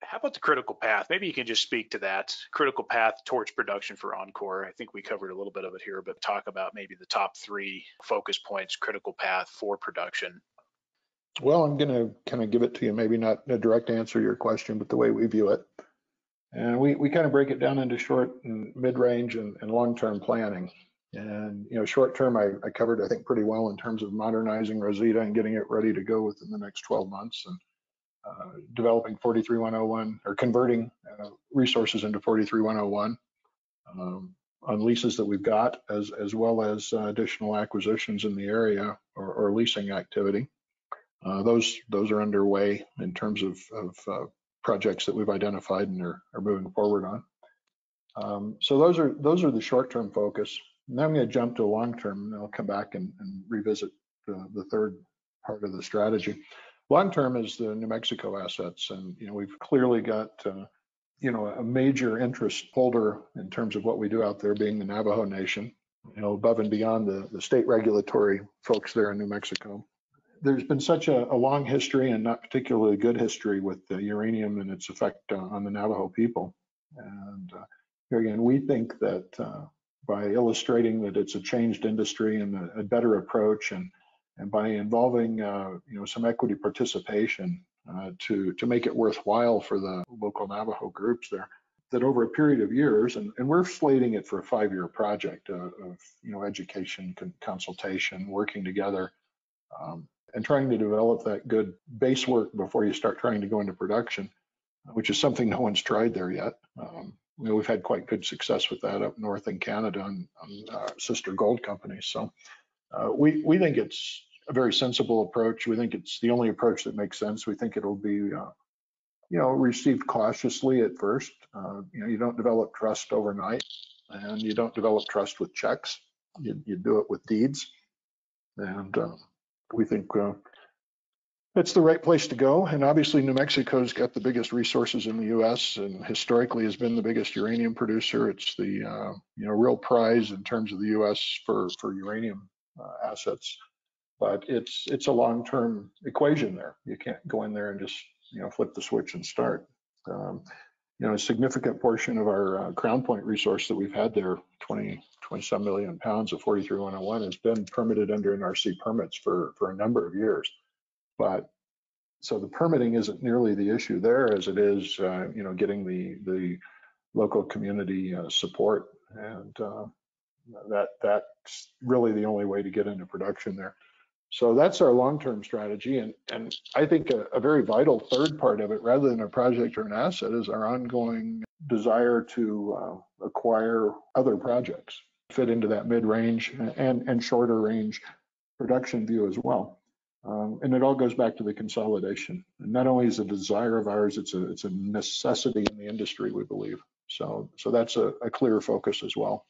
How about the critical path? Maybe you can just speak to that critical path towards production for enCore. I think we covered a little bit of it here, but talk about maybe the top 3 focus points, critical path for production. Well, I'm going to kind of give it to you, maybe not a direct answer to your question, but the way we view it. And we kind of break it down into short and mid-range and long-term planning. And, short term, I covered, I think, pretty well in terms of modernizing Rosita and getting it ready to go within the next 12 months and developing 43101 or converting resources into 43101 on leases that we've got, as well as additional acquisitions in the area or leasing activity. Those are underway in terms of projects that we've identified and are moving forward on. So those are the short-term focus. Now I'm going to jump to long-term, and I'll come back and revisit the third part of the strategy. Long-term is the New Mexico assets, and we've clearly got a major interest holder in terms of what we do out there, being the Navajo Nation. Above and beyond the state regulatory folks there in New Mexico. There's been such a long history and not particularly good history with the uranium and its effect on the Navajo people. And here again, we think that by illustrating that it's a changed industry and a better approach, and by involving some equity participation to make it worthwhile for the local Navajo groups there, that over a period of years, and we're slating it for a 5-year project of education, consultation, working together, and trying to develop that good base work before you start trying to go into production, which is something no one's tried there yet. We've had quite good success with that up north in Canada on sister gold companies. So we think it's a very sensible approach. We think it's the only approach that makes sense. We think it'll be received cautiously at first. You don't develop trust overnight, and you don't develop trust with checks. You do it with deeds, and we think it's the right place to go. And obviously, New Mexico's got the biggest resources in the U.S. and historically has been the biggest uranium producer. It's the real prize in terms of the U.S. for uranium assets. But it's a long-term equation there. You can't go in there and just flip the switch and start. A significant portion of our Crown Point resource that we've had there, 20-some million pounds of 43101, has been permitted under NRC permits for a number of years. But so the permitting isn't nearly the issue there as it is, getting the local community support, and that's really the only way to get into production there. So that's our long-term strategy, and I think a very vital third part of it, rather than a project or an asset, is our ongoing desire to acquire other projects, fit into that mid-range and shorter range production view as well. And it all goes back to the consolidation. And not only is it a desire of ours, it's a necessity in the industry, we believe. So that's a clear focus as well.